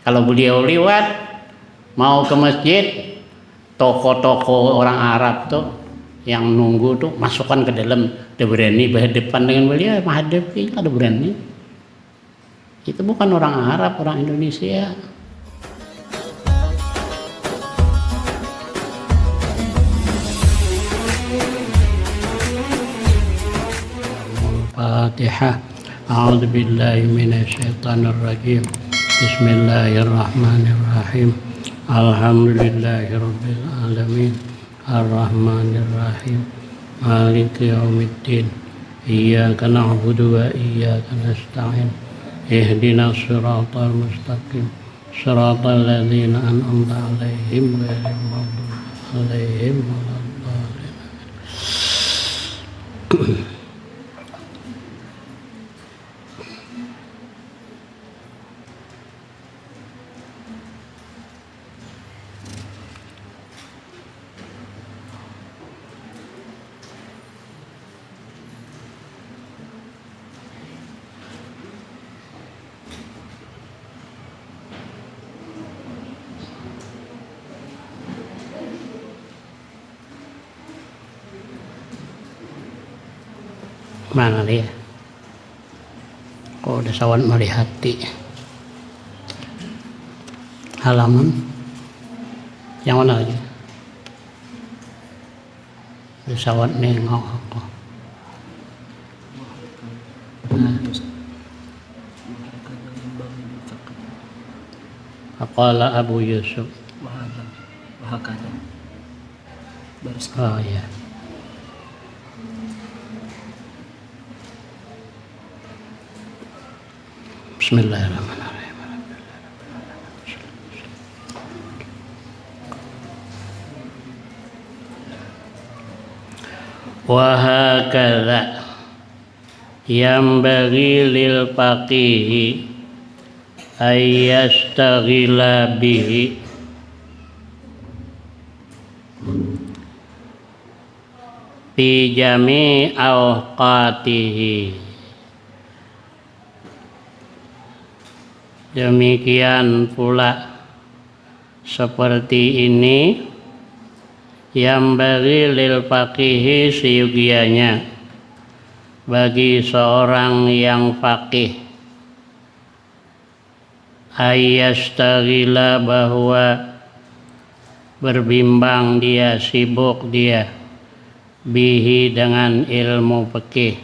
Kalau beliau lewat mau ke masjid, toko-toko orang Arab tuh yang nunggu tuh masukkan ke dalam, udah berani berhadapan dengan beliau, menghadapi, ada berani. Itu bukan orang Arab, orang Indonesia. Al-Fatihah. A'udzu billahi minasyaitonir rajim. Bismillahirrahmanirrahim. Alhamdulillahirabbil alamin. Ar-Rahmanir Rahim. Maliki yaumiddin. Iyyaka na'budu wa iyyaka nasta'in. Ihdinas siratal mustaqim. Siratal ladzina an'amta 'alaihim ghairil maghdubi 'alaihim waladdallin. Mana dia? Kok udah sawan melihati halaman yang mana lagi? Udah sawan nengok aku. Faqala Abu Yusuf. Oh ya. Bismillahirrahmanirrahim. Wa hakadha yambaghi lil faqih ayyastaghila bihi fi jami' awqatihi. Demikian pula seperti ini yang bagi lil faqih seyugianya bagi seorang yang faqih ayyastaghila bahwa berbimbang dia, sibuk dia bihi dengan ilmu fikih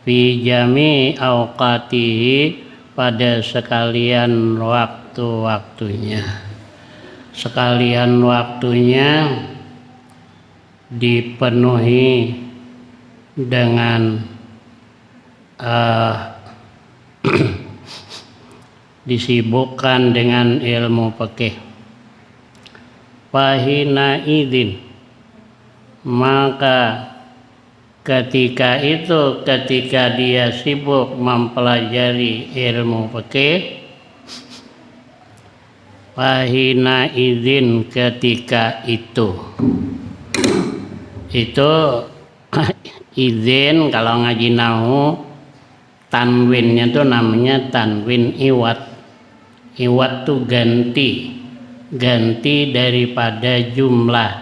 fi jami awqatihi pada sekalian waktu-waktunya. Sekalian waktunya dipenuhi dengan disibukkan dengan ilmu fikih. Fahina idin, maka ketika itu, ketika dia sibuk mempelajari ilmu fikih, fahina izin, ketika itu izin kalau ngaji nahu tanwinnya tuh namanya tanwin iwat. Iwat tuh ganti daripada jumlah,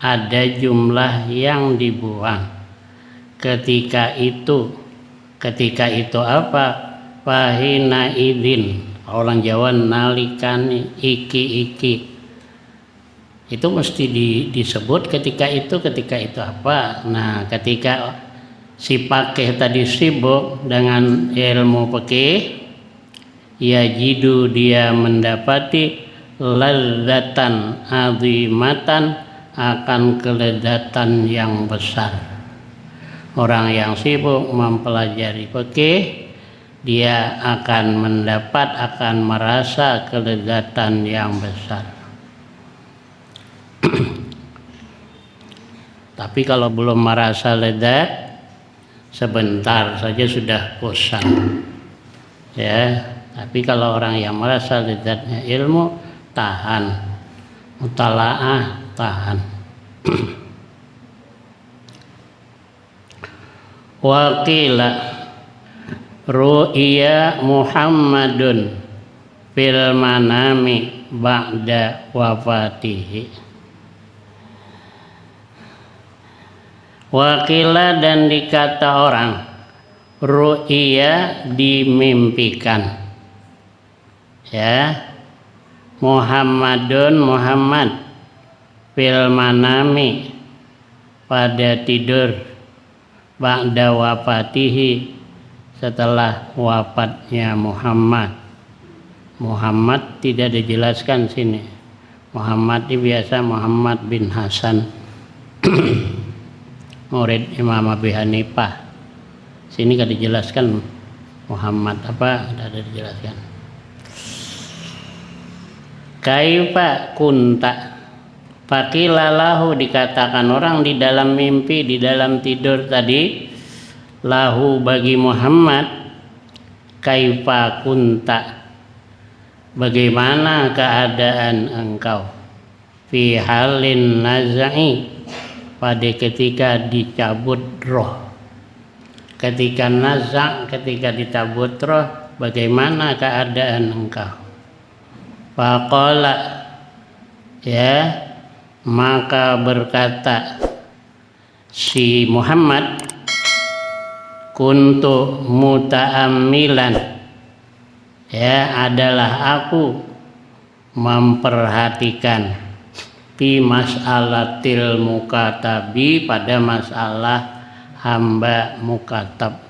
ada jumlah yang dibuang. Ketika itu apa? Fahina idin, orang Jawa nalikan iki itu mesti disebut ketika itu apa. Nah, ketika si pakih tadi sibuk dengan ilmu fikih, yajidu, dia mendapati ladzatan azimatan, akan kelezatan yang besar. Orang yang sibuk mempelajari fikih, dia akan merasa kelezatan yang besar. Tapi kalau belum merasa lezat, sebentar saja sudah bosan. Ya, tapi kalau orang yang merasa lezatnya ilmu, tahan. Mutalaah, tahan. Wa qila ru'iya Muhammadun fil manami ba'da wafatihi. Wakila dan dikata orang, ru'ya dimimpikan. Ya, Muhammadun Muhammad fil manami pada tidur ba'da wafatihi setelah wafatnya Muhammad. Muhammad tidak dijelaskan sini. Muhammad ini biasa Muhammad bin Hasan murid Imam Abi Hanifah. Sini kan dijelaskan Muhammad apa, tidak ada dijelaskan. Kaifa kunta, faqilalahu dikatakan orang di dalam mimpi, di dalam tidur tadi, lahu bagi Muhammad, kaifa kunta, bagaimana keadaan engkau, fi halin nazai, pada ketika dicabut roh. Ketika nazak, ketika dicabut roh, bagaimana keadaan engkau? Faqala, ya, maka berkata si Muhammad, kuntu muta'ammilan, ya, adalah aku memperhatikan fi mas'alatil mukatabi, pada masalah hamba mukatab,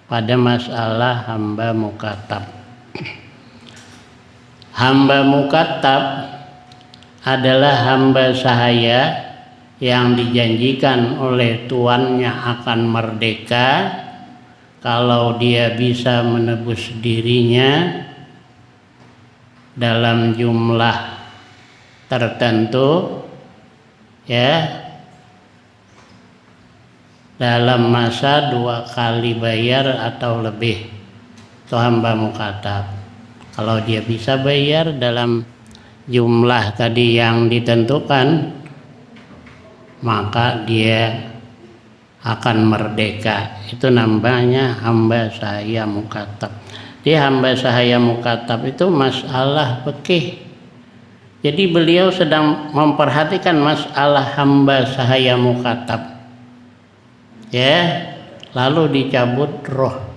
pada masalah hamba mukatab. Hamba mukatab adalah hamba sahaya yang dijanjikan oleh tuannya akan merdeka kalau dia bisa menebus dirinya dalam jumlah tertentu, ya, dalam masa 2 kali bayar atau lebih. Itu hamba mukatab. Kalau dia bisa bayar dalam jumlah tadi yang ditentukan, maka dia akan merdeka. Itu namanya hamba sahaya mukatab. Di hamba sahaya mukatab itu masalah fikih. Jadi beliau sedang memperhatikan masalah hamba sahaya mukatab. Ya, lalu dicabut roh.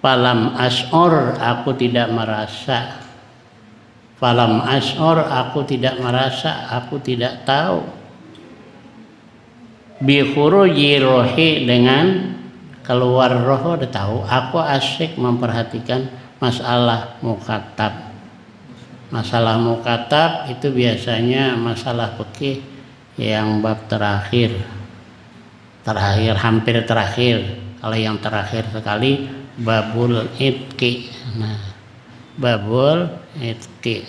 Falam as'ur, aku tidak merasa. Falam as'ur, aku tidak merasa, aku tidak tahu. Bi khuruji rohi, dengan keluar roh, udah tahu. Aku asyik memperhatikan masalah mukatab. Masalah mukatab itu biasanya masalah fikih yang bab terakhir, hampir terakhir. Kalau yang terakhir sekali babul itqi. Nah, babul itqi,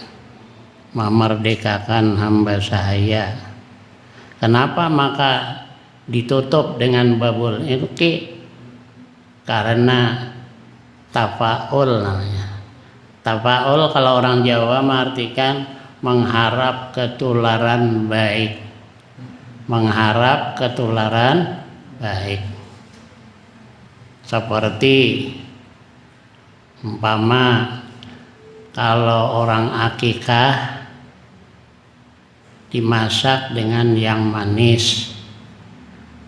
memerdekakan hamba sahaya. Kenapa maka ditutup dengan babul itqi? Karena tafaul namanya. Tafaul kalau orang Jawa mengartikan mengharap ketularan baik. Mengharap ketularan baik. Seperti umpama kalau orang akikah dimasak dengan yang manis,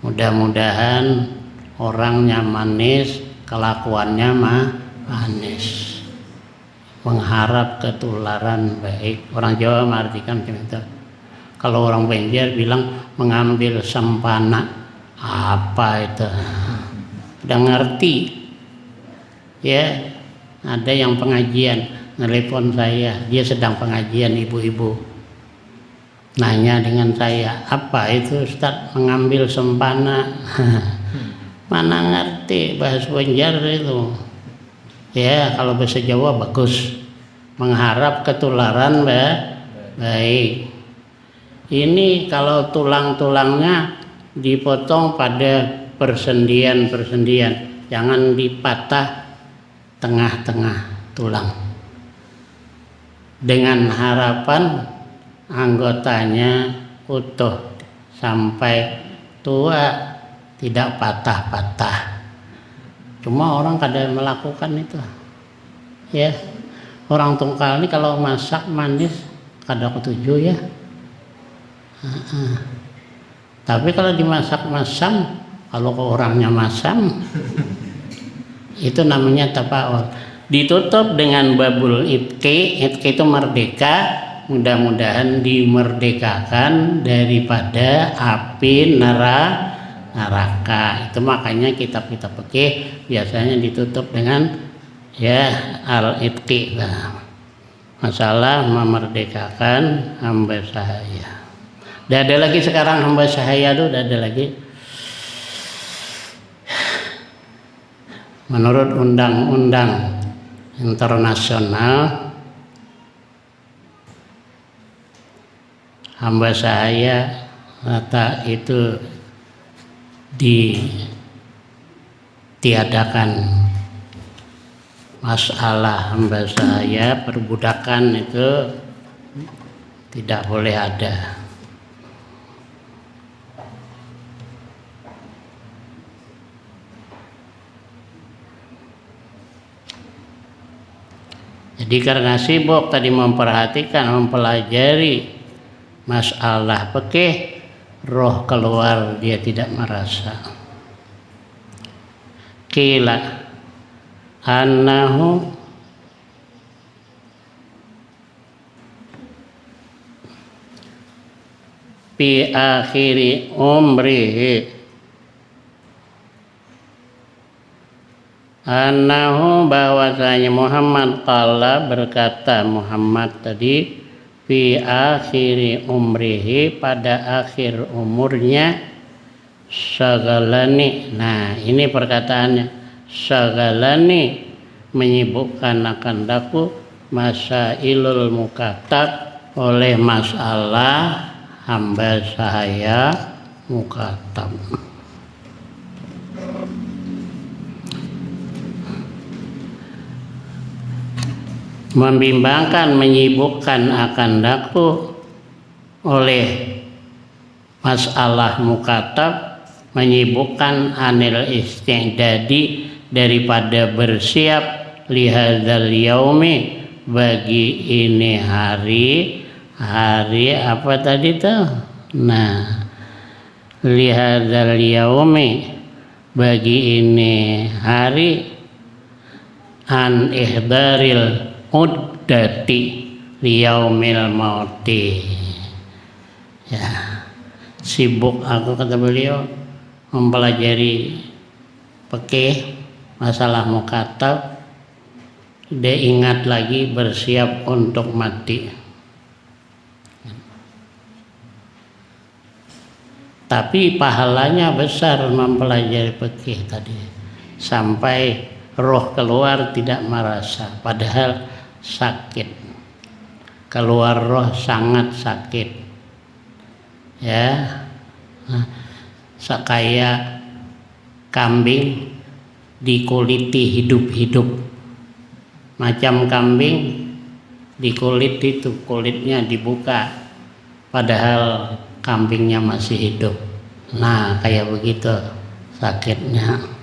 mudah-mudahan orangnya manis, kelakuannya manis. Mengharap ketularan baik. Orang Jawa mengartikan begitu. Kalau orang Banjar bilang mengambil sempana. Apa itu? Udah ngerti, ya. Ada yang pengajian nelpon saya, dia sedang pengajian, ibu-ibu nanya dengan saya, apa itu Ustaz mengambil sempana? Mana ngerti bahasa Banjar itu, ya. Kalau bahasa Jawa bagus, mengharap ketularan baik. Ini kalau tulang-tulangnya dipotong pada persendian-persendian, jangan dipatah tengah-tengah tulang, dengan harapan anggotanya utuh sampai tua, tidak patah-patah. Cuma orang kadang melakukan itu, ya. orang Tungkal ini kalau masak manis kada ketujuh ya. Tapi kalau dimasak masam, kalau ke orangnya masam, itu namanya tapaul. Ditutup dengan babul itki itu merdeka. Mudah-mudahan dimerdekakan daripada api neraka. Itu makanya kitab-kitab fikih biasanya ditutup dengan ya al-itqi. Masalah memerdekakan hamba sahaya. Udah ada lagi sekarang hamba sahaya tuh, udah ada lagi. Menurut undang-undang internasional, hamba sahaya rata itu ditiadakan. Masalah hamba sahaya, perbudakan itu tidak boleh ada. Jadi karena sibuk tadi memperhatikan, mempelajari masalah fikih, roh keluar dia tidak merasa. Qila annahu fi akhiri umrihi annahu bahwasanya Muhammad qala berkata Muhammad tadi fi akhiri umrihi pada akhir umurnya sagalani. Nah ini perkataannya, sagalani menyibukkan akan daku masailul mukatab oleh masalah hamba sahaya mukatab. Membimbangkan, menyibukkan akan daku oleh masalah mukatab, menyibukkan anil istidadi daripada bersiap lihadzal yaumi bagi ini hari apa tadi tuh? Nah, lihadzal yaumi bagi ini hari an ihdaril uddati liyaumil mauti. Ya, sibuk aku kata beliau mempelajari fikih masalah mukatab, dia ingat lagi bersiap untuk mati. Tapi pahalanya besar mempelajari fikih tadi, sampai roh keluar tidak merasa, padahal sakit, keluar roh sangat sakit ya. Sekaya kambing dikuliti hidup-hidup, macam kambing dikulit itu kulitnya dibuka padahal kambingnya masih hidup. Nah kayak begitu sakitnya.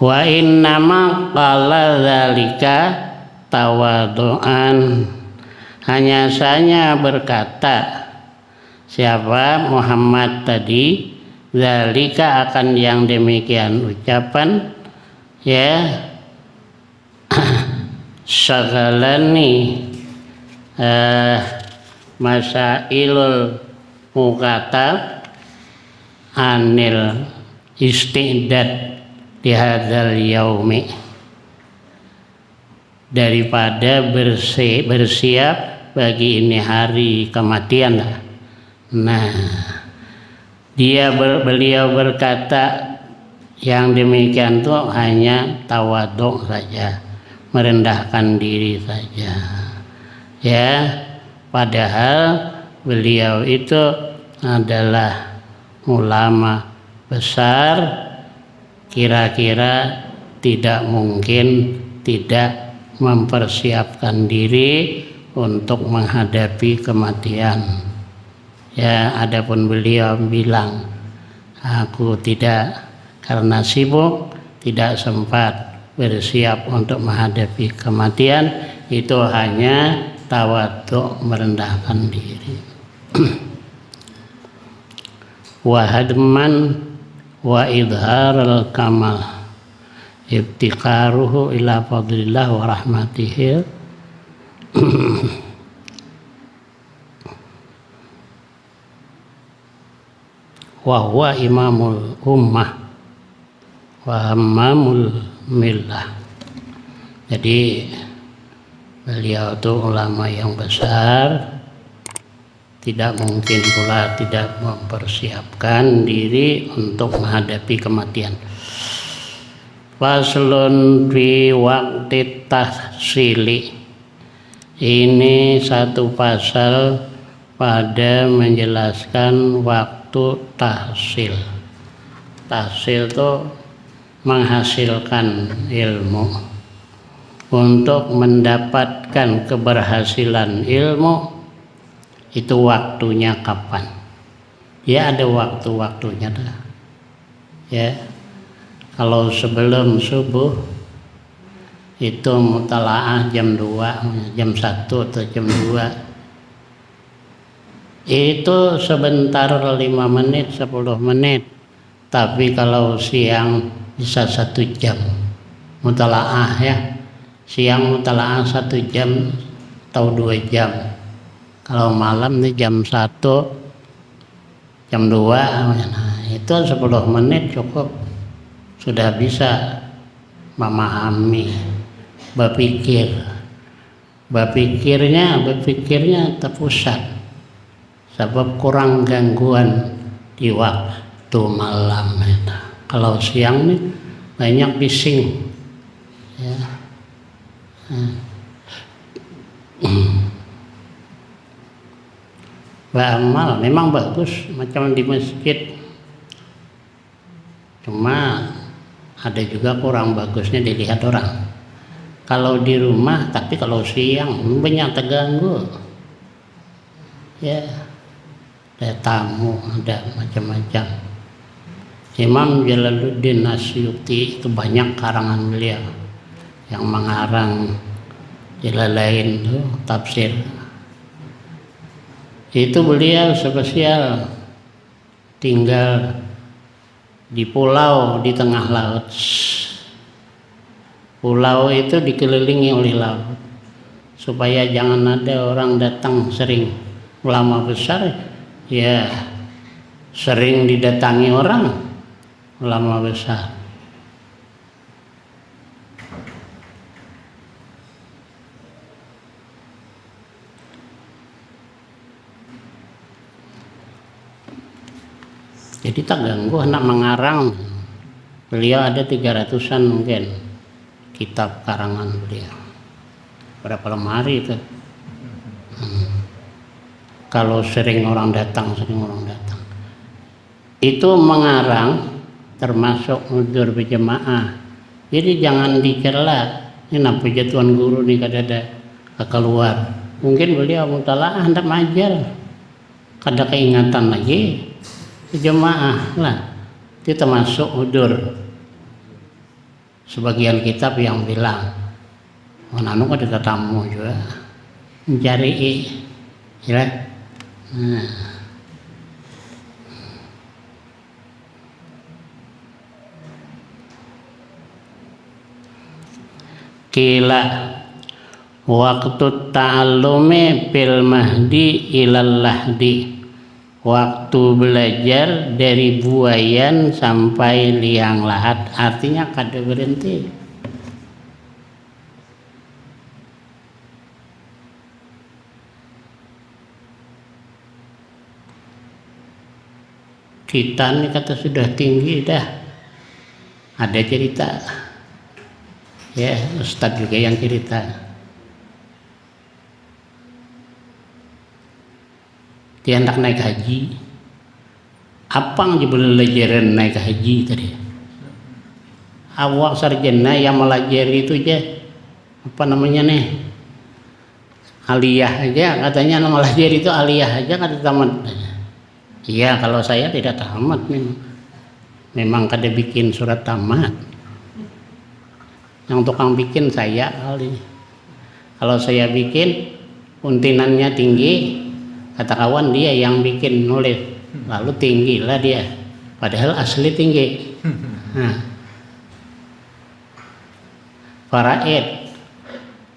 Wa innama qala dzalika tawadu'an, hanya saja berkata siapa Muhammad tadi dzalika akan yang demikian ucapan ya sagalani masailul mukatab anil istidad di hadzal yaumi, daripada bersiap bagi ini hari kematian. Nah beliau berkata yang demikian itu hanya tawadhu saja, merendahkan diri saja ya, padahal beliau itu adalah ulama besar, kira-kira tidak mungkin tidak mempersiapkan diri untuk menghadapi kematian ya. Adapun beliau bilang aku tidak, karena sibuk tidak sempat bersiap untuk menghadapi kematian, itu hanya tawadhu, merendahkan diri. Wa hadman wa idharal kamal ibtiqaruhu ila fadlillah wa rahmatihi wa huwa imamul ummah wa hammamul millah. Jadi beliau itu ulama yang besar, tidak mungkin pula tidak mempersiapkan diri untuk menghadapi kematian. Faslun fi waqti tahsili. Ini satu pasal pada menjelaskan waktu tahsil. Tahsil itu menghasilkan ilmu. Untuk mendapatkan keberhasilan ilmu itu waktunya kapan? Ya ada waktu-waktunya dah. Ya. Kalau sebelum subuh itu mutalaah jam 2, jam 1 atau jam 2. Itu sebentar 5 menit, 10 menit. Tapi kalau siang bisa 1 jam. Mutalaah ya. Siang mutalaah 1 jam atau 2 jam. Kalau malam nih jam 1, jam 2, nah itu 10 menit cukup. Sudah bisa memahami, berpikir. Berpikirnya terpusat. Sebab kurang gangguan di waktu malam. Kalau siang nih banyak bising. Ya. Beramal memang bagus macam di masjid, cuma ada juga kurang bagusnya dilihat orang. Kalau di rumah, tapi kalau siang banyak terganggu ya, ada tamu, ada macam-macam. Imam Jalaluddin Asyuti itu banyak karangan beliau yang mengarang Jalalain itu tafsir. Itu beliau spesial tinggal di pulau di tengah laut. Pulau itu dikelilingi oleh laut supaya jangan ada orang datang sering. Ulama besar ya sering didatangi orang, ulama besar. Jadi tak ganggu anak mengarang. Beliau ada 300-an mungkin kitab karangan beliau. Berapa lemari itu? Kalau sering orang datang. Itu mengarang termasuk udzur berjamaah. Jadi jangan dikira ini apa jatuhan guru nih kadada keluar. Mungkin beliau mutalaah hendak mengajar. Kada keingatan lagi. Jemaah lah, itu termasuk udur. Sebagian kitab yang bilang, nanu ada tamu juga, mencari, ya. Nah. Kila waktu ta'allumi bil mahdi ilal lahdi. Waktu belajar dari buayan sampai liang lahat, artinya kada berhenti. Kita nih kata sudah tinggi dah. Ada cerita. Ya, Ustadz juga yang cerita. Dia hendak naik haji. Apa yang belajaran naik haji tadi? Awak sarjana yang melajari itu aja, apa namanya nih? Aliyah aja, katanya melajari itu aliyah aja kada tamat. Iya, kalau saya tidak tamat memang kada bikin surat tamat. Yang tukang bikin saya kali. Kalau saya bikin untinannya tinggi, kata kawan dia yang bikin nulis, lalu tinggilah dia, padahal asli tinggi. Nah, Faraid,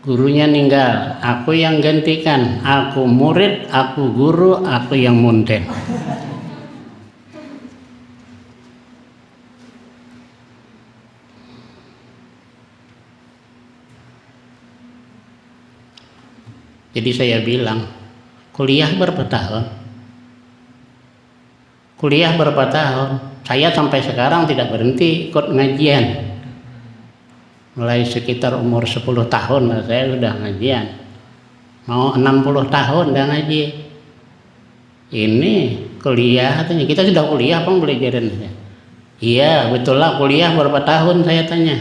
gurunya ninggal, aku yang gantikan, aku murid, aku guru, aku yang munten. Jadi saya bilang, kuliah berapa tahun? Kuliah berapa tahun? Saya sampai sekarang tidak berhenti ikut ngajian. Mulai sekitar umur 10 tahun saya sudah ngajian. Mau 60 tahun udah ngaji. Ini kuliah katanya, kita sudah kuliah apa belajaran? Iya betul lah, kuliah berapa tahun saya tanya.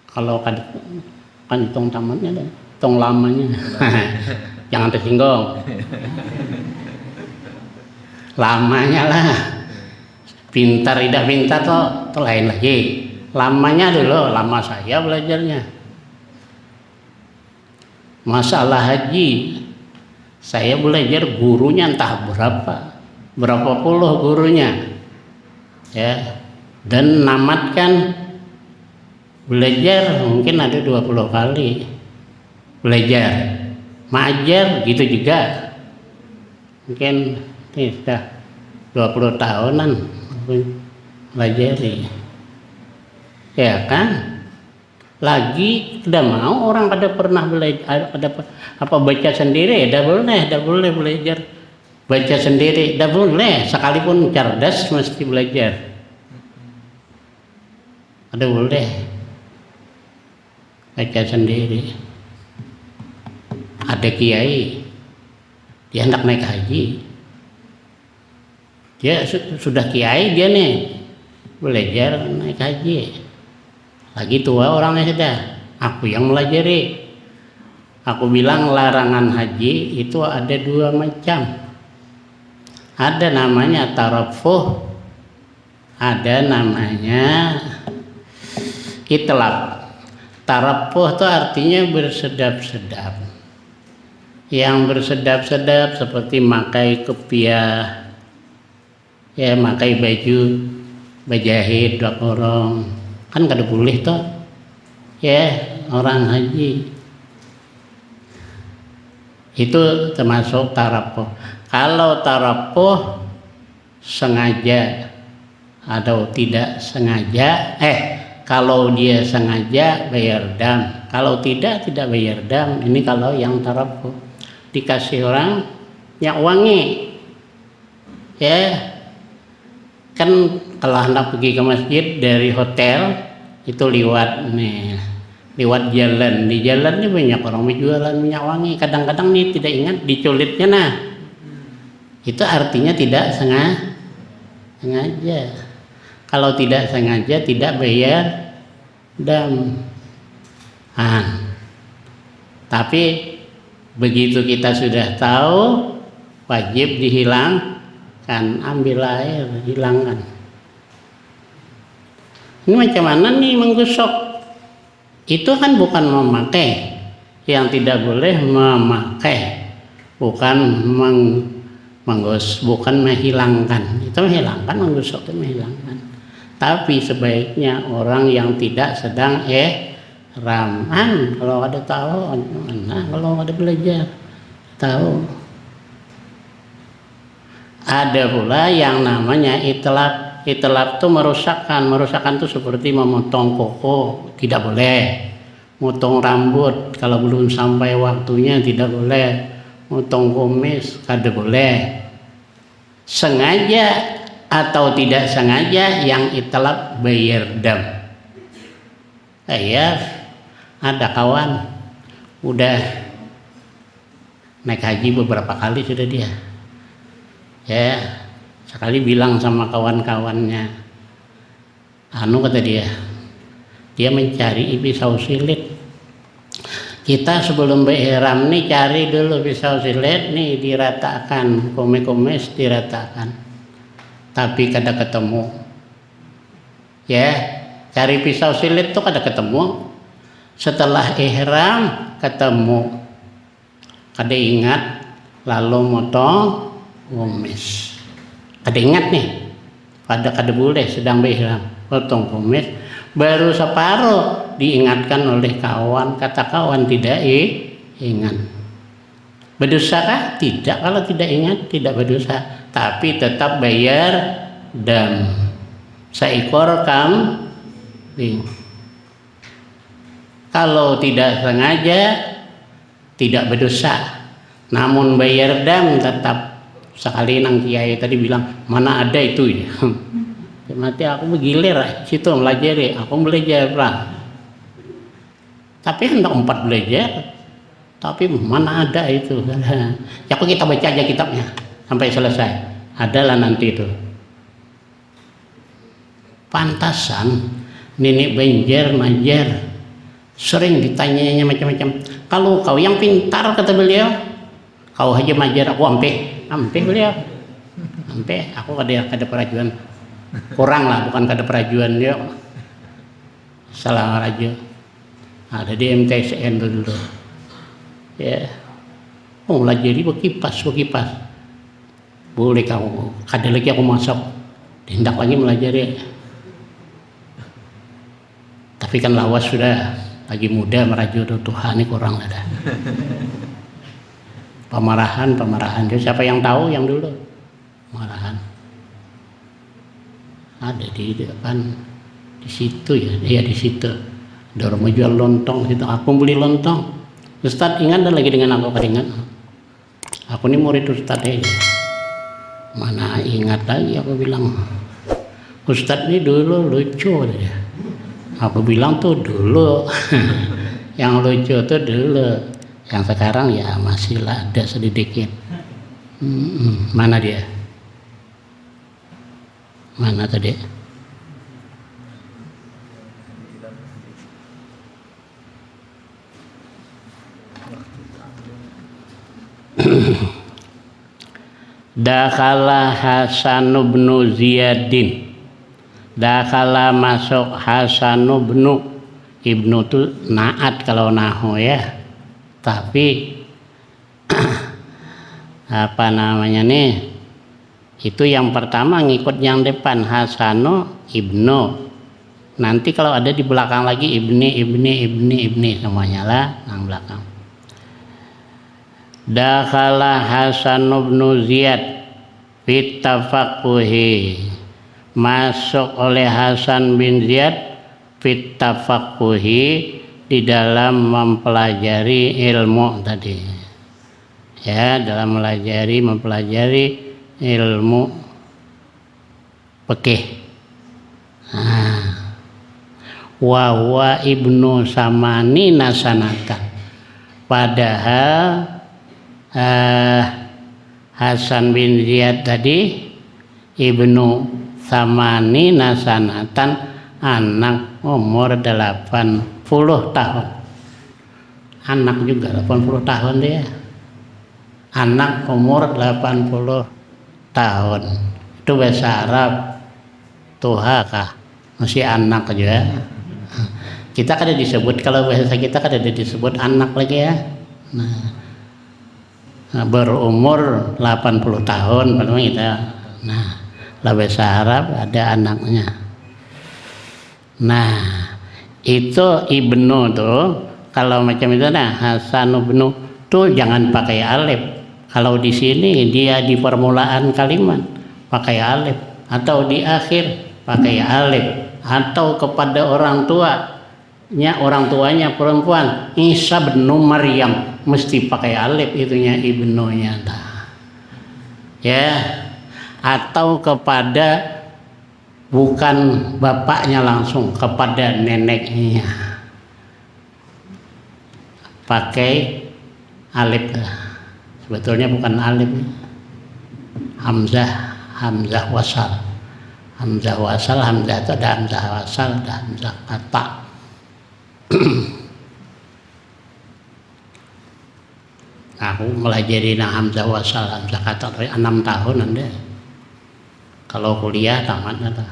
Kalau kan tong tamatnya deh, tong lamanya. Jangan tersinggung. Lamanya lah. Pintar tidak pintar tuh lain lagi. Lamanya dulu, lama saya belajarnya. Masalah haji, saya belajar gurunya entah berapa puluh gurunya, ya. Dan namatkan belajar mungkin ada 20 kali belajar. Mengajar gitu juga. Mungkin ini sudah 20 tahunan belajar ya kan. Lagi udah mau orang pada pernah belajar, ada apa baca sendiri, dah boleh belajar baca sendiri, dah boleh, sekalipun cerdas mesti belajar, ada boleh baca sendiri. Ada kiai dia hendak naik haji, dia sudah kiai, dia nih belajar naik haji, lagi tua orangnya sudah. Aku yang melajari. Aku bilang larangan haji itu ada 2 macam. Ada namanya tarafuh, ada namanya itlaq. Tarafuh itu artinya bersedap-sedap. Yang bersedap-sedap seperti makai kepiah, ya makai baju bajahit dua orang, kan kada boleh toh ya orang haji. Itu termasuk tarapuh. Kalau tarapuh sengaja atau tidak sengaja, kalau dia sengaja bayar dam, kalau tidak bayar dam. Ini kalau yang tarapuh, dikasih orang yang wangi, ya kan. Kalau hendak pergi ke masjid dari hotel itu lewat jalan, di jalan ini banyak orang menjualan minyak wangi. Kadang-kadang nih tidak ingat diculitnya, nah itu artinya tidak sengaja. Kalau tidak sengaja tidak bayar dam. Tapi begitu kita sudah tahu, wajib dihilangkan, ambil air, hilangkan. Ini macam mana nih menggosok? Itu kan bukan memakai, yang tidak boleh memakai, bukan bukan menghilangkan. Itu menghilangkan, menggosok itu menghilangkan. Tapi sebaiknya orang yang tidak sedang raman, kalau ada tahu, nah kalau ada belajar tahu. Ada pula yang namanya itlaq. Itlaq itu merusakkan itu seperti memotong koko, tidak boleh. Motong rambut kalau belum sampai waktunya tidak boleh. Motong kumis kada boleh. Sengaja atau tidak sengaja yang itlaq bayar dam. Ada kawan udah naik haji beberapa kali sudah dia. Ya, sekali bilang sama kawan-kawannya, kata dia mencari pisau silet. Kita sebelum berihram nih cari dulu pisau silet nih, diratakan, kumis diratakan, tapi kada ketemu. Ya, cari pisau silet tuh kada ketemu. Setelah ihram ketemu, kada ingat, lalu motong kumis. Kada ingat nih, kada boleh sedang berihram, potong kumis. Baru separuh diingatkan oleh kawan, kata kawan tidak ingat. Berdosa kah? Tidak, kalau tidak ingat tidak berdosa, tapi tetap bayar dam seekor kambing. Kalau tidak sengaja tidak berdosa, namun bayar dam tetap. Sekali nang kiai tadi bilang mana ada itu ya. Mati aku bergilir situ melajari, aku belajar lah. Tapi hendak 4 belajar, tapi mana ada itu. Ya aku kita baca aja kitabnya sampai selesai. Adalah nanti itu. Pantasan nenek Banjar Majar sering ditanyanya macam-macam. Kalau kau yang pintar, kata beliau, kau aja Majar, aku ampe beliau. Ampe, aku kada perajuan. Kurang lah, bukan kada perajuan dia. Salah raja. Ada di MTSN dulu. Ya. Oh, melajari bekipas. Boleh kamu, kada lagi aku masuk. Tindak lagi melajari. Tapi kan lawas sudah lagi muda meraju Tuhan ini kurang ada. Pemarahan siapa yang tahu yang dulu pemarahan ada di depan di situ ya di situ dorong jual lontong situ, aku beli lontong. Ustaz ingat dan lagi dengan aku ingat, aku ini murid Ustaz aja. Mana ingat lagi, aku bilang Ustaz ini dulu lucu aja. Aku bilang tuh dulu yang lucu tuh dulu, yang sekarang ya masih lah ada sedikit. Mana dia? Mana tadi? Dakhala Hasan bin Ziyadin. Dakhala masuk Hasan ibnu tuh naat kalau nahu ya. Tapi apa namanya nih? Itu yang pertama ngikut yang depan Hasanu ibnu. Nanti kalau ada di belakang lagi ibni semuanya lah yang belakang. Dakhala Hasan bin Ziyad fit tafaqquhi. Masuk oleh Hasan bin Ziyad fit tafaqquhi di dalam mempelajari ilmu tadi. Ya, dalam mempelajari ilmu fikih. Wa huwa ibnu samanina sanatan. Padahal Hasan bin Ziyad tadi ibnu samanina sanatan, anak umur 80 tahun. Anak juga 80 tahun dia. Anak umur 80 tahun. Itu bahasa Arab tuha kah? Masih anak aja. Kita kada disebut, kalau bahasa kita kada disebut anak lagi ya. Nah, berumur 80 tahun padahal kita. Nah, lah bahasa Arab ada anaknya. Nah, itu ibnu tuh kalau macam itu nah Hasan ibnu tuh jangan pakai alif. Kalau di sini dia di permulaan kalimat pakai alif, atau di akhir pakai alif, atau kepada orang tuanya perempuan Isa bin Maryam mesti pakai alif itunya ibnunya. Ya, atau kepada bukan bapaknya langsung, kepada neneknya pakai alif. Sebetulnya bukan alif, hamzah wasal. Hamzah wasal, hamzah itu ada hamzah wasal, ada hamzah kata. Aku melajari hamzah wasal, hamzah kata 6 tahun Anda. Kalau kuliah tamat ada.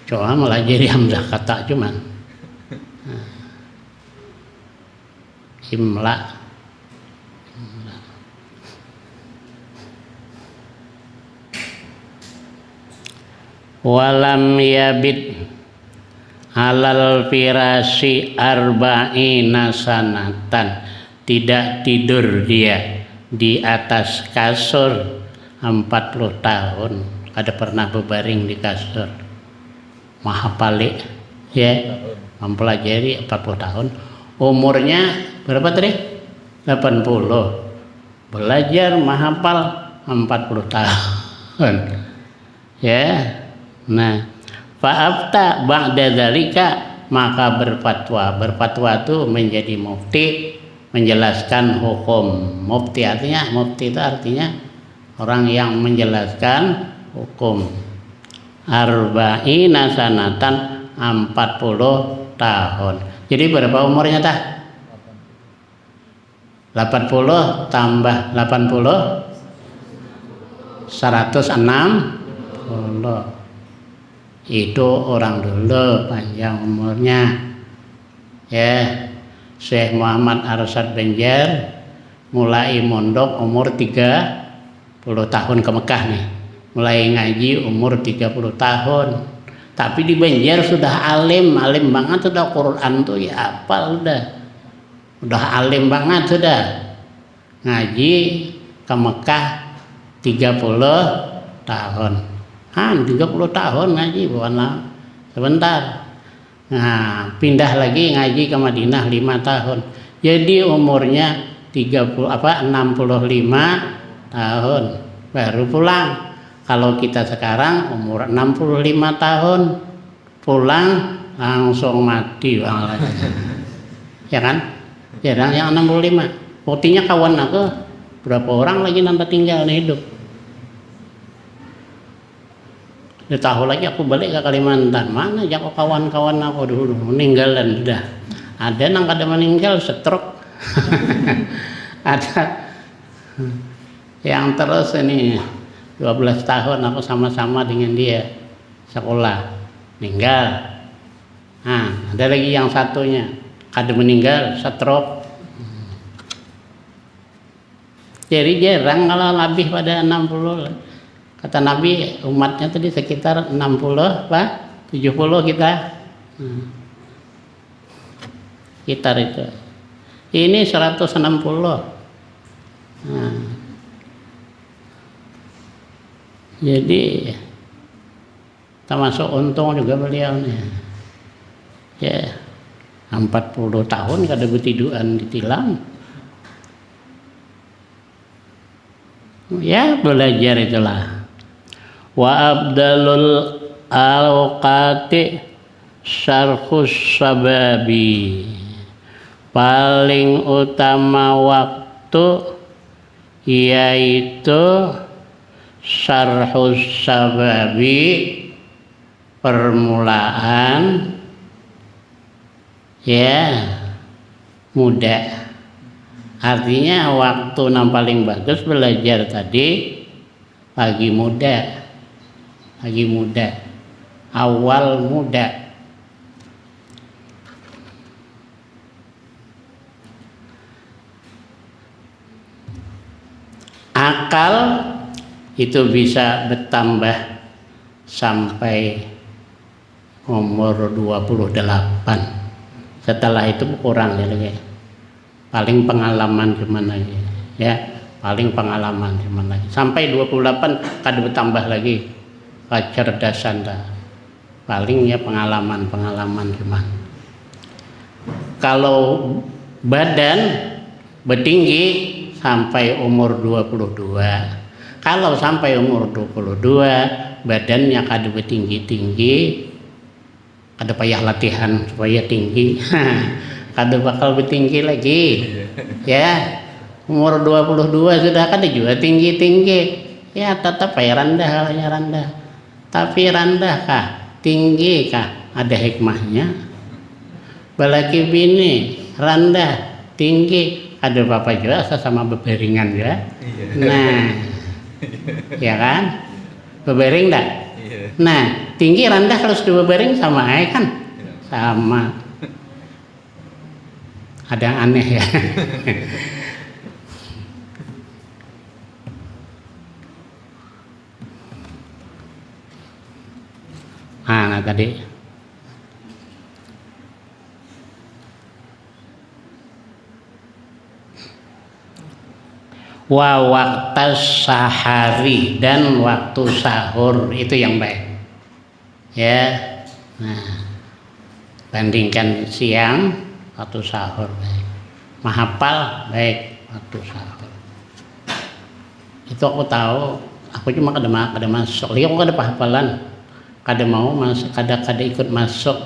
Coba melajari hamzah kata cuman. Imla. Walam yabid alal firasi arba'ina sanatan, tidak tidur dia di atas kasur 40 tahun, ada pernah berbaring di kasur. Maha palik ya, mempelajari 40 tahun. Umurnya berapa tadi? 80. Belajar menghafal 40 tahun. Ya. Nah, fa'afta ba'da dzalika, maka berfatwa. Berfatwa itu menjadi mufti, menjelaskan hukum. Mufti itu artinya orang yang menjelaskan hukum. Arba'ina sanatan, 40 tahun. Jadi berapa umurnya tah? 80 tambah 80 160. Itu orang dulu panjang umurnya ya. Syekh Muhammad Arsyad Banjar mulai mondok umur 30 tahun ke Mekah nih, mulai ngaji umur 30 tahun. Tapi di Banjar sudah alim banget, sudah Quran tuh ya hafal, udah alim banget, sudah ngaji ke Mekah 30 tahun. 30 tahun ngaji, bukanlah sebentar. Nah, pindah lagi ngaji ke Madinah 5 tahun. Jadi umurnya 65 tahun baru pulang. Kalau kita sekarang umur 65 tahun pulang langsung mati bang. Ya kan? Jarang yang 65. Buktinya kawan aku berapa orang lagi nanti tinggal hidup. Dia tahu lagi aku balik ke Kalimantan, mana jak kawan-kawan aku dulu meninggalan sudah. Ada nang kada meninggal stroke. Ada yang terus ini 12 tahun aku sama-sama dengan dia sekolah, meninggal. Nah, ada lagi yang satunya kada meninggal, stroke. Jadi jarang kalau lebih pada 60. Kata Nabi umatnya tadi sekitar 60 70 kita. Sekitar itu. Ini 160. Jadi termasuk untung juga beliau nih. Ya, 40 tahun kada betiduan ditilang. Ya, belajar itulah. Wa abdalul awqati syarhus sababi, paling utama waktu yaitu syarhus sababi, permulaan ya muda. Artinya waktu yang paling bagus belajar tadi pagi muda, awal muda. Akal itu bisa bertambah sampai umur 28. Setelah itu kurang ya lagi. Paling pengalaman cuman lagi ya, paling pengalaman cuman lagi. Sampai 28 kada bertambah lagi kecerdasan dah. Paling ya pengalaman cuman. Kalau badan bertinggi sampai umur 22. Kalau sampai umur 22 badannya kada bertinggi-tinggi, kada payah latihan supaya tinggi. Kada bakal bertinggi lagi. Ya. Umur 22 sudah kada juga tinggi-tinggi. Ya tetap ya rendah. Tapi rendah kah? Tinggi kah? Ada hikmahnya. Balaki bini rendah, tinggi, ada apa juga sama bebaringan ya. Nah. Ya kan? Bebering enggak? Nah, tinggi rendah kalau dua baring sama aja kan? Sama. Ada yang aneh ya. Nah tadi waktu sahari dan waktu sahur itu yang baik ya. Nah, bandingkan siang waktu sahur baik, mahapal baik waktu sahur. Itu aku tahu, aku cuma kada masuk lihat, aku kada pahapalan, kada mau masuk, kada ikut masuk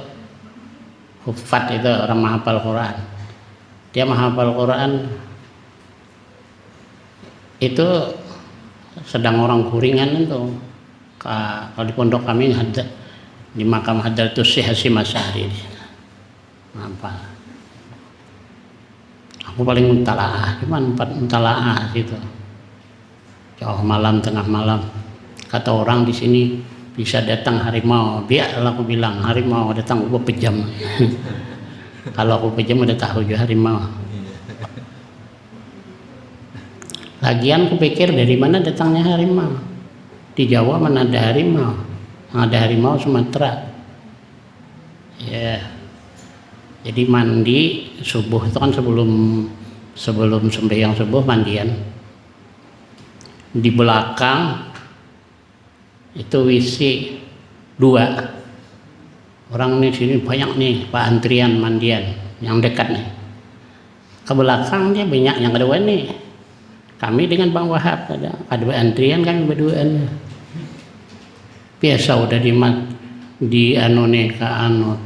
hufat. Itu orang menghafal Quran, dia menghafal Quran itu sedang orang kuringan itu. Kalau di pondok kami ada di makam Hadratus Syekh Hasyim Asy'ari apa, aku paling mentalaah, cuman 4 mentalaah gitu, jauh malam, tengah malam. Kata orang di sini bisa datang harimau, biarlah aku bilang harimau datang aku pejam. Kalau aku pejam udah tahu juga harimau. Lagian kupikir dari mana datangnya harimau? Di Jawa mana ada harimau? Ada harimau Sumatera. Ya. Jadi mandi subuh itu kan sebelum sembahyang subuh mandian. Di belakang itu WC 2. Orang nih sini banyak nih Pak antrian mandian yang dekat nih. Ke belakang dia banyak yang kedua nih. Kami dengan Bang Wahab ada antrian, kami berduaan. Biasa udah di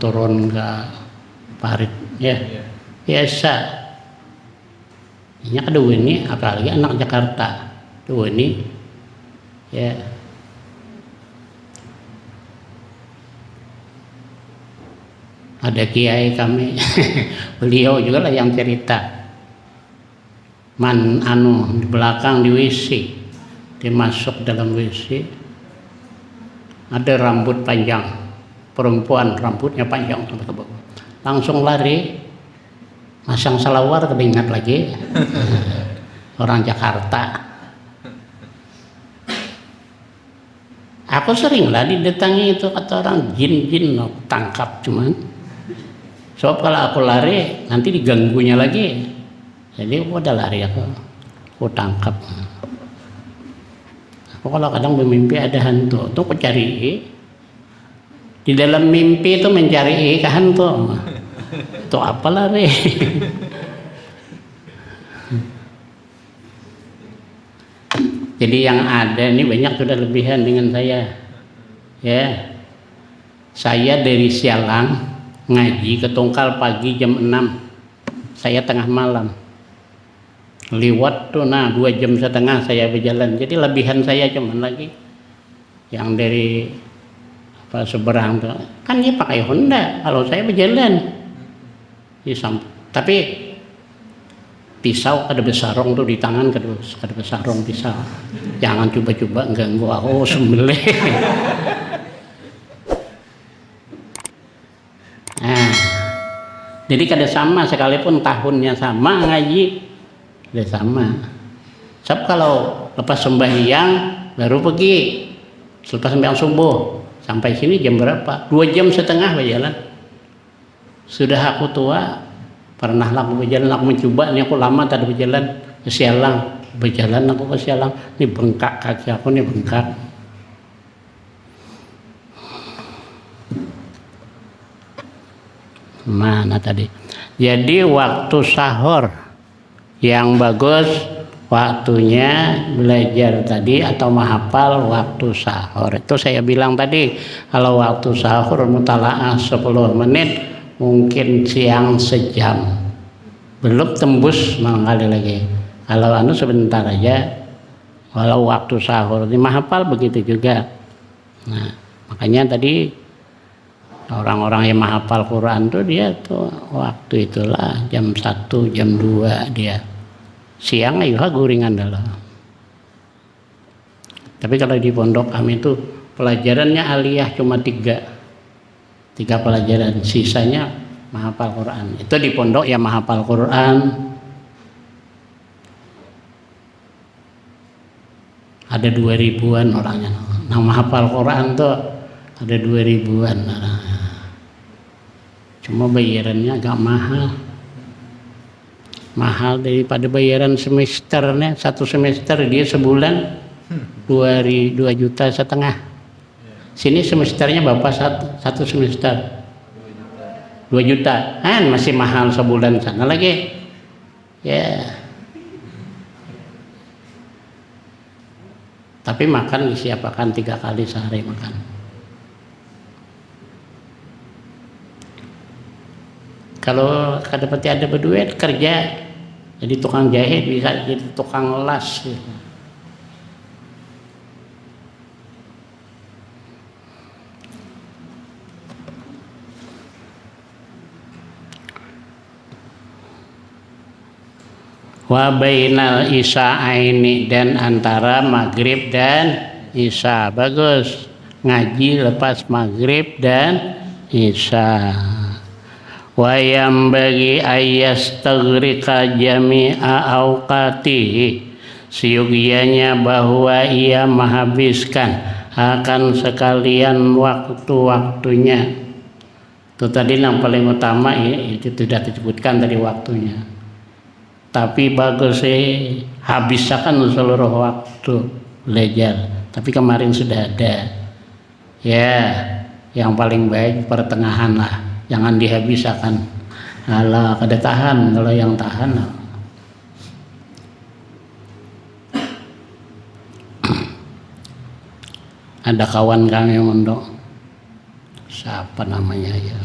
turun ke parit ya. Biasa. Ini kedua ini apalagi anak Jakarta. Dua ini ya. Ada kiai kami. Beliau juga lah yang cerita. Di belakang di WC, dia masuk dalam WC, ada rambut panjang perempuan, rambutnya panjang sampai ke bawah, langsung lari, masang salawar, teringat lagi. Orang Jakarta. Aku sering lah didatangi itu, kata orang jin aku tangkap, cuman sebab kalau aku lari nanti diganggunya lagi. Jadi aku udah lari, aku tangkap. Aku kalau kadang bermimpi ada hantu, tuh aku cari. Di dalam mimpi itu mencari ke hantu. Itu apa lari? Jadi yang ada ini banyak sudah lebihan dengan saya. Ya, saya dari Sialang ngaji ke Tungkal pagi jam 6, saya tengah malam. Liwat tuh 2,5 jam saya berjalan. Jadi lebihan saya cuman lagi yang dari seberang tuh kan dia pakai Honda, kalau saya berjalan tapi pisau ada besarong tuh di tangan, ada besarong pisau. Jangan coba-coba ganggu aku, sembelih. Nah, jadi kada sama, sekalipun tahunnya sama ngaji udah sama. Sebab kalau lepas sembahyang baru pergi, selepas sembahyang subuh sampai sini jam berapa? 2,5 jam berjalan. Sudah aku tua, pernah aku berjalan, aku mencoba nih, aku lama tadi berjalan ke Sialang, aku ke Sialang, ini bengkak kaki aku nih, bengkak. Mana tadi? Jadi waktu sahur yang bagus waktunya belajar tadi atau menghafal waktu sahur. Itu saya bilang tadi, kalau waktu sahur mutalaah 10 menit, mungkin siang sejam. Belum tembus mangkali lagi. Kalau sebentar aja. Walau waktu sahur ini menghafal begitu juga. Nah, makanya tadi orang-orang yang menghafal Quran tuh dia tuh waktu itulah jam 1, jam 2 dia. Siang juga guringan dalam. Tapi kalau di pondok kami itu Pelajarannya aliyah cuma tiga pelajaran, sisanya menghafal Quran. Itu di pondok ya menghafal Quran. Ada 2000-an orangnya. Nah menghafal Quran tuh ada 2000-an orangnya. Cuma bayarannya agak mahal daripada bayaran semesternya. Satu semester dia sebulan 2,5 juta. Sini semesternya bapak satu semester 2 juta kan masih mahal sebulan, sana lagi ya. Tapi makan disiapkan 3 kali sehari makan. Kalau kadang-kadang ada berduit kerja jadi tukang jahit, bisa jadi tukang las gitu. Wa bainal isya'aini, dan antara maghrib dan isya. Bagus, ngaji lepas maghrib dan isya. Wa yambagi ayyastaghriqa jami'a awqatihi, siyugianya bahwa ia menghabiskan akan sekalian waktu-waktunya. Itu tadi yang paling utama, itu tidak disebutkan dari waktunya. Tapi bagus sih habiskan seluruh waktu belajar. Tapi kemarin sudah ada. Ya, yang paling baik pertengahan lah. Jangan dihabiskan. Alah, kada tahan. Kalau yang tahan lah. Ada kawan kami mondok. Siapa namanya ya?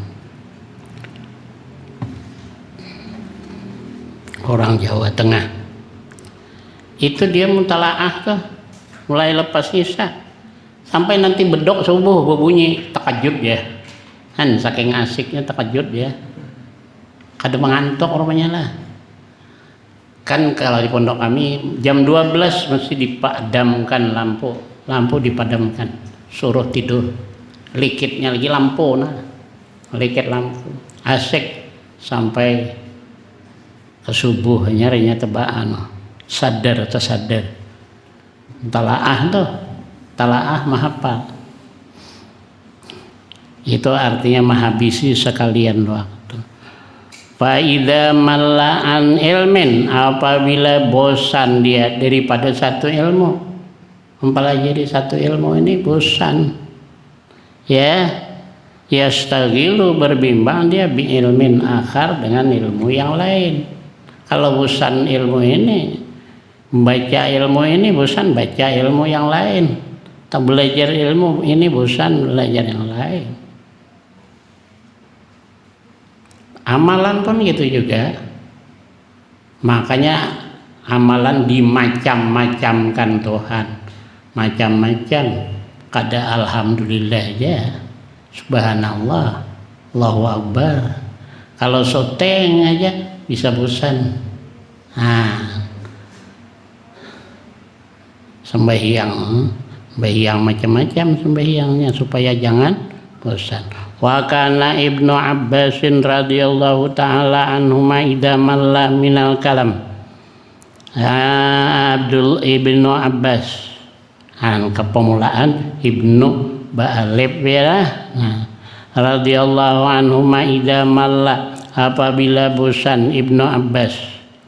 Orang Jawa Tengah. Itu dia mutalaah tuh mulai lepas isya sampai nanti bedok subuh berbunyi, takajud ya kan, saking asiknya takajud ya, kadang mengantuk rupanya lah kan. Kalau di pondok kami jam 12 mesti dipadamkan lampu dipadamkan, suruh tidur, likitnya lagi lampu, nah likit lampu asik sampai ke subuh, nyarinya tebaan sadar atau sadar. Talaah mahafal. Itu artinya menghabisi sekalian waktu. Fa idza mala'an ilmin, apabila bosan dia daripada satu ilmu, mempelajari satu ilmu ini bosan. Ya, yastaghilu, berbimbang dia bi ilmin akhar, dengan ilmu yang lain. Kalau bosan ilmu ini, baca ilmu ini bosan baca ilmu yang lain. Tak belajar ilmu ini bosan belajar yang lain. Amalan pun gitu juga. Makanya amalan dimacam-macamkan Tuhan. Macam-macam. Kada alhamdulillah aja. Subhanallah. Allahu Akbar. Kalau soteng aja bisa bosan. Sembahyang macam-macam sembahyangnya supaya jangan bosan. Wa kana Ibnu Abbasin radhiyallahu taala anhuma idza malla minal kalam. Abdul Ibnu Abbas, kepemulaan Ibnu Ba'alib ya. Radhiyallahu anhuma idza malla, apabila bosan Ibnu Abbas.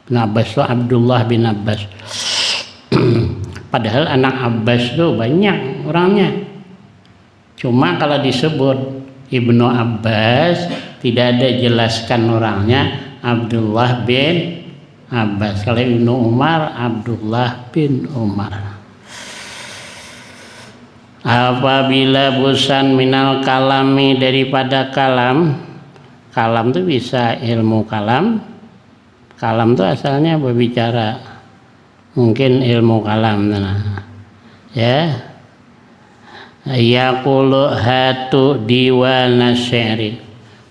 Ibnu Abbas itu Abdullah bin Abbas. Padahal anak Abbas itu banyak orangnya. Cuma kalau disebut Ibnu Abbas tidak ada jelaskan orangnya, Abdullah bin Abbas. Kalau Ibnu Umar, Abdullah bin Umar. Apabila bosan minal kalami, daripada kalam. Kalam itu bisa ilmu kalam. Kalam itu asalnya berbicara. Mungkin ilmu kalam, nah. Ya. Yaqulu hatu diwan syi'ri,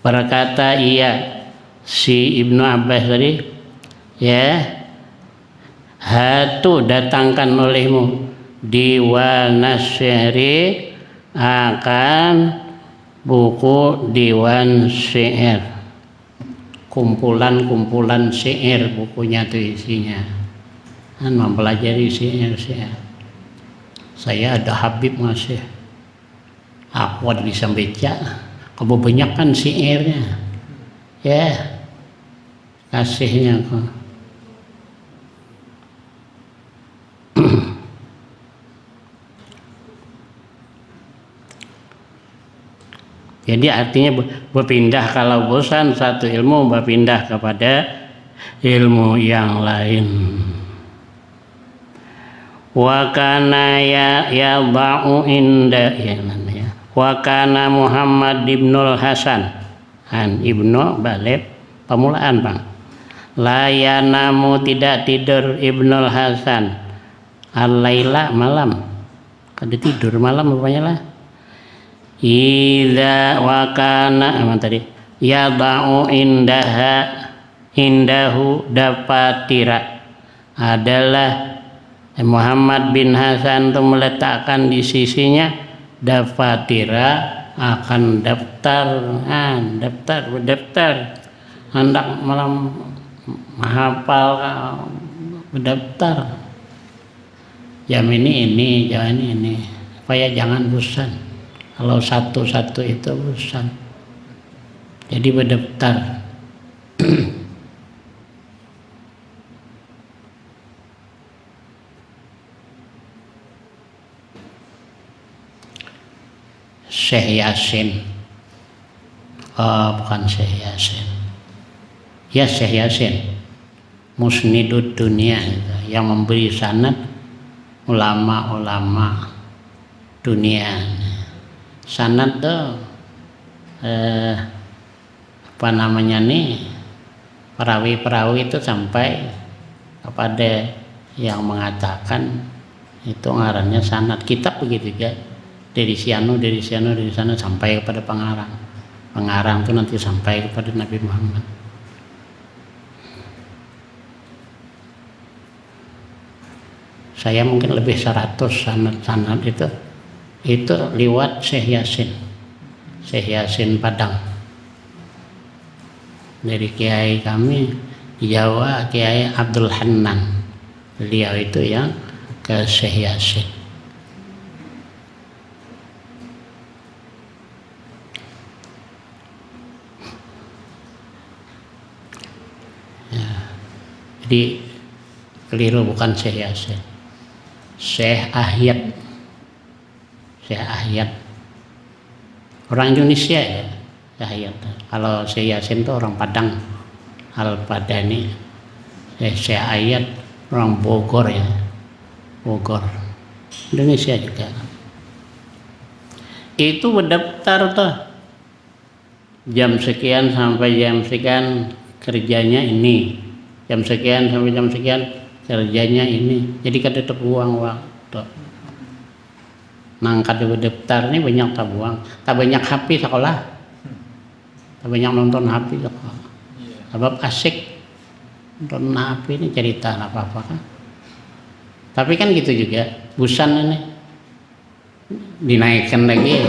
berkata ia si Ibnu Abbas tadi, ya, hatu datangkan olehmu diwan syi'ri, akan buku Diwan Syair, kumpulan-kumpulan syair bukunya itu isinya, mempelajari syair. Saya ada Habib masih, aku ada bisa baca, kebanyakan syairnya, ya kasihnya kok. Jadi artinya berpindah, kalau bosan satu ilmu berpindah kepada ilmu yang lain. Wa kana ya ba'u inda ya, wa kana Muhammad ibnul Hasan, ibnu balik pemulaan Bang. La yanamu tidak tidur Ibnul Hasan al-laila malam, kada tidur malam rupanya lah. Idza wa kana tadi ya ba'u indahu dapatira, adalah Muhammad bin Hasan itu meletakkan di sisinya dapatira, akan daftar hendak malam menghafal berdaftar jam ini jam ini supaya jangan bosan. Kalau satu-satu itu bosan, jadi berdaftar. Syekh Yasin, bukan Syekh Yasin, ya Syekh Yasin Musnidud Dunia, yang memberi sanad ulama-ulama dunia. Sanad tuh apa namanya nih, perawi-perawi itu sampai kepada yang mengatakan itu ngarannya sanad. Kitab begitu ya, dari sana sampai kepada pengarang itu nanti sampai kepada Nabi Muhammad. Saya mungkin lebih 100 sanad itu lewat Syekh Yasin Padang, dari kiai kami di Jawa, Kiai Abdul Hannan, beliau itu yang ke Syekh Yasin. Ya, jadi keliru, bukan Syekh Yasin, Syekh Ahyad, orang Indonesia ya, Syekh Ahyad. Kalau Syekh Yasin itu orang Padang, Al-Padani. Syekh Ahyad orang Bogor ya, Bogor, Indonesia juga. Itu berdaftar tuh, jam sekian sampai jam sekian kerjanya ini, jam sekian sampai jam sekian kerjanya ini. Jadi kada terbuang waktu. Nang kada berdaftar ini banyak terbuang, tak banyak HP sekolah, tak banyak nonton HP sekolah. Sebab asik nonton HP ini, cerita apa-apa kan. Tapi kan gitu juga, bosan ini dinaikkan lagi,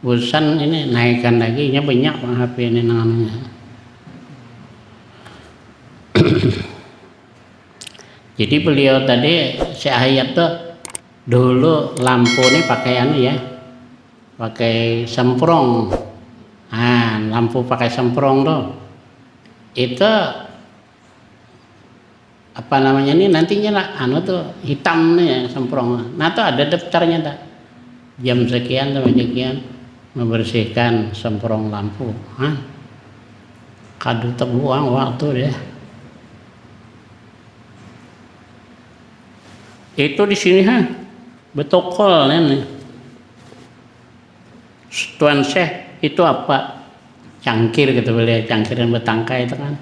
bosan ini naikkan lagi, nya banyak HP ini namanya. Jadi beliau tadi Syekh Ahyad tuh dulu lampu ini pakaiannya ya, pakai semprong. Lampu pakai semprong tuh, itu apa namanya ini nantinya lah, tuh hitam nih ya, semprong. Nah tuh ada daftarnya tak, jam sekian sampai sekian membersihkan semprong lampu. Kadu terbuang waktu deh. Itu di sini betokol nih. Tuan Syekh itu apa? Cangkir gitu beliau, cangkir yang bertangkai itu kan.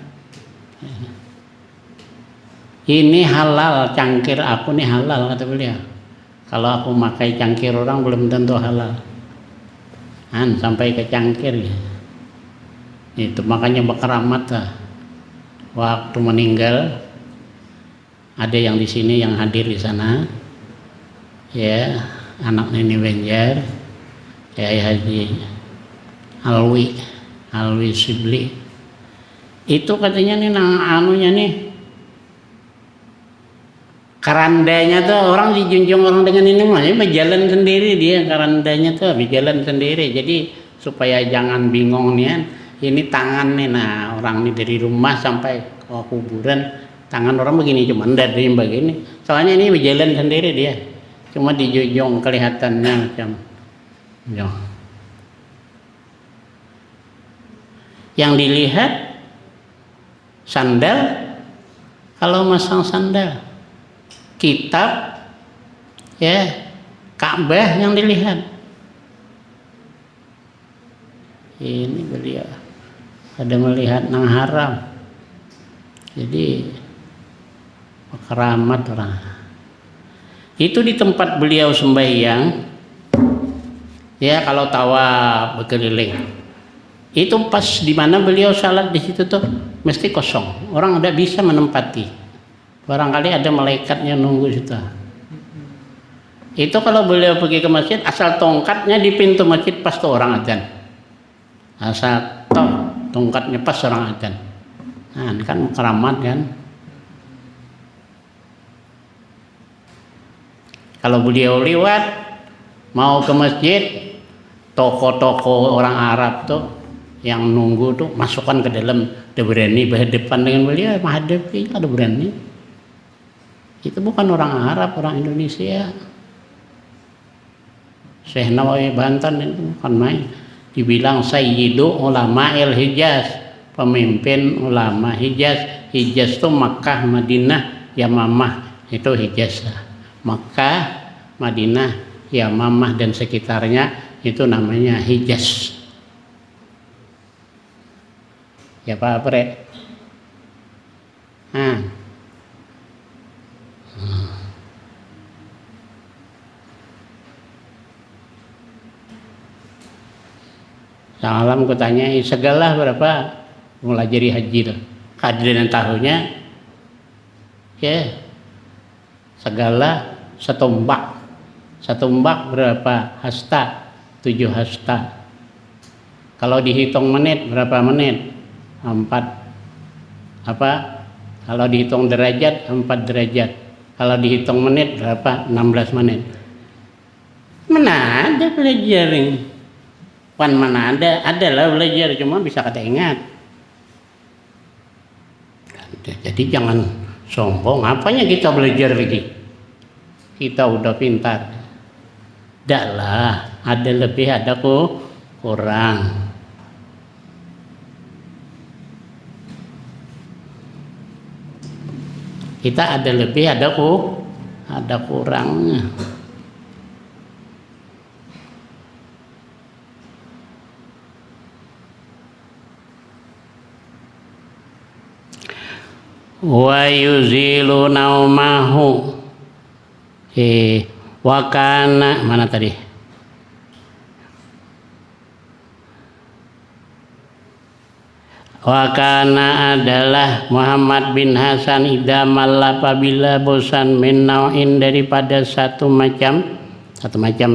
Ini halal, cangkir aku nih halal kata beliau. Kalau aku makai cangkir orang belum tentu halal. Sampai ke cangkir ya. Itu makanya berkeramat lah. Waktu meninggal ada yang di sini yang hadir di sana, ya anak Nini Banjar, Kiai Haji Alwi Shibli itu katanya nih anunya nih karandanya tuh orang dijunjung orang dengan ini mah berjalan sendiri dia karandanya tuh berjalan sendiri jadi supaya jangan bingung nih ini tangan nih nah orang nih dari rumah sampai ke kuburan tangan orang begini cuma dari begini soalnya ini berjalan sendiri dia cuma dijunjung kelihatannya macam ya. Yang dilihat sandal kalau masang sandal kitab ya Ka'bah yang dilihat ini beliau ada melihat nang haram jadi keramat orang itu di tempat beliau sembahyang ya kalau tawaf berkeliling itu pas di mana beliau salat di situ tuh mesti kosong orang tidak bisa menempati barangkali ada malaikatnya nunggu situ. Itu kalau beliau pergi ke masjid, asal tongkatnya di pintu masjid pas tuh orang adzan. Asal tongkatnya pas orang adzan. Nah, ini kan keramat kan. Kalau beliau lewat mau ke masjid, toko-toko orang Arab tuh yang nunggu tuh masukkan ke dalam, udah berani berhadapan dengan beliau, menghadapi ada berani. Itu bukan orang Arab, orang Indonesia. Syekh Nawawi Banten itu bukan main. Dibilang Sayyidu Ulama'il Hijaz, pemimpin ulama Hijaz. Hijaz itu Makkah, Madinah, Yamamah. Itu Hijaz. Makkah, Madinah, Yamamah dan sekitarnya itu namanya Hijaz. Ya Pak Pre. Salam kutanya segala berapa mulai jadi haji tuh kehadiran tahunya ya segala satumbak berapa hasta 7 hasta kalau dihitung menit berapa menit 4 apa kalau dihitung derajat 4 derajat kalau dihitung menit berapa 16 menit mana ada belajar ini mana ada lah belajar cuma bisa kata ingat jadi jangan sombong apanya kita belajar lagi kita udah pintar dak lah ada lebih ada kurang kita ada lebih ada kurangnya wa yuzilu naumahu wa kana mana tadi wa kana adalah Muhammad bin Hasan idamal apabila bosan min nau'in daripada satu macam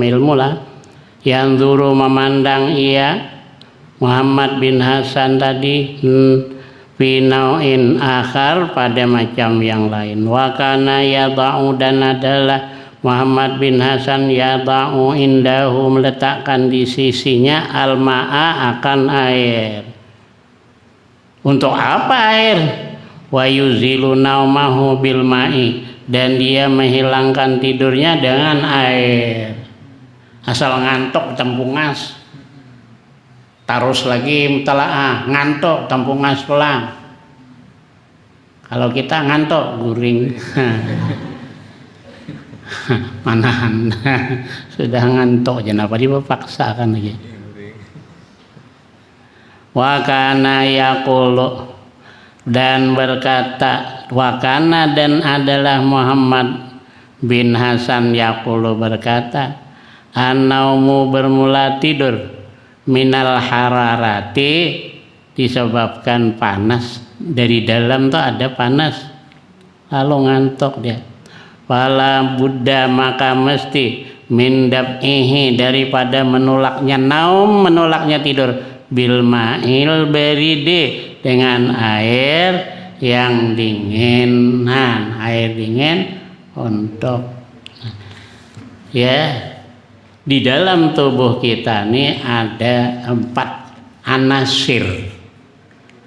ilmu lah yang duru memandang ia Muhammad bin Hasan tadi finau'in akhar pada macam yang lain wa kana yada'u dan adalah Muhammad bin Hasan yada'u indahu meletakkan di sisinya al-ma'a akan air untuk apa air wa yuzilu naumahu bil ma'i dan dia menghilangkan tidurnya dengan air asal ngantuk tempungas tarus lagi mutalaah ngantuk tempungas pulang kalau kita ngantuk guring mana sudah ngantuk kenapa dipaksa kan lagi wa kana yaqulu dan berkata wa kana dan adalah Muhammad bin Hasan yaqulu berkata an-naumu bermula tidur minal hararati disebabkan panas dari dalam tuh ada panas lalu ngantuk dia wala buddha maka mesti min dab'ihi daripada menolaknya naum, menolaknya tidur, bil ma'il baridi dengan air yang dinginan, air dingin untuk ya di dalam tubuh kita ini ada 4 anasir.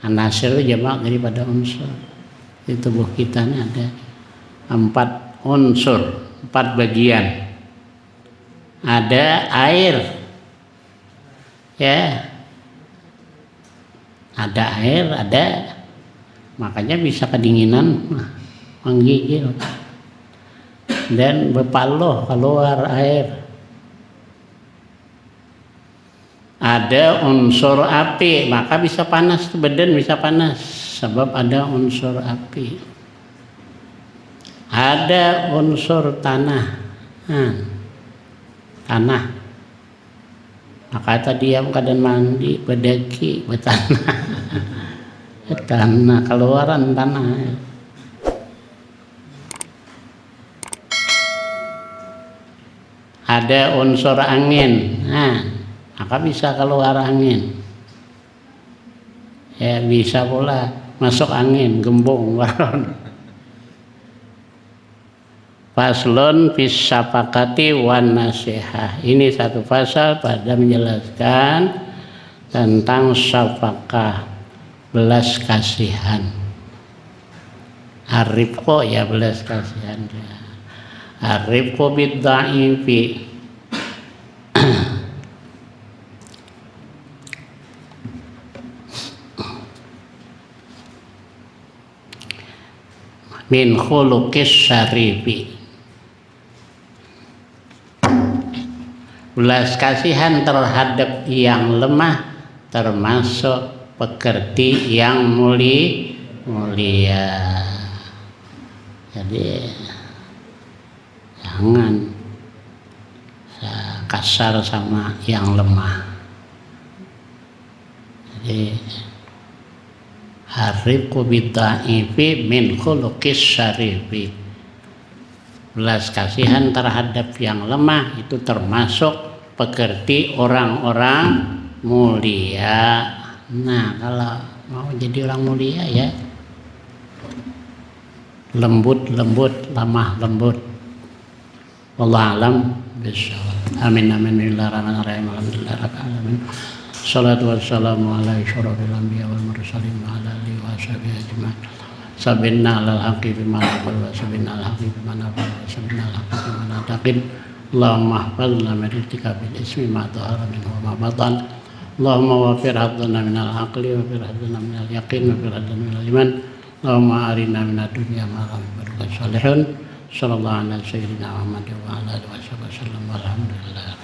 Anasir itu jamak daripada unsur. Di tubuh kita ini ada 4 unsur, 4 bagian. Ada air, ya, ada air, ada, makanya bisa kedinginan, menggigil, dan berpaloh keluar air. Ada unsur api, maka bisa panas, badan bisa panas, sebab ada unsur api. Ada unsur tanah, tanah, maka tadi yang keadaan mandi berdaki bertanah. Tanah, keluaran tanah. Ada unsur angin, maka bisa keluar angin, ya bisa pula masuk angin, gembung. Faslun fis syafaqati wan nasihah. Ini satu pasal pada menjelaskan tentang syafaqah, belas kasihan. Arifqo, ya belas kasihan. Arifqo bid-dha'ifi. Min khuluqis syarifi. Belas kasihan terhadap yang lemah termasuk pekerti yang mulia. Jadi jangan kasar sama yang lemah. Jadi hariqu bid-dha'ifi min khuluqis syarifi. Belas kasihan terhadap yang lemah itu termasuk pekerti orang-orang mulia. Nah, kalau mau jadi orang mulia ya lembut, lemah lembut. Wallahu a'lam bishawab. Amin amin bismillahirrahmanirrahim. Alhamdulillahirabbil alamin. Shalatu wassalamu ala asyrofil anbiya wal mursalin wa ala alihi wa sahbihi ajmain. Sabinna alal haqqi bima naqul wa sabinna al haqqi bima naqul wa sabinna al haqqi bima naqul. Allahumma hafazna min irtikabil ismi ma dhahara minhu wa ma batan. Allahumma wafir hadana min al aqli wa fir hadana min al yaqin wa fir hadana min al iman. Allahumma arina min ad-dunya ma lam baraka salihun. Sallallahu ala sayyidina Muhammad wa ala alihi wa sallam. Alhamdulillah.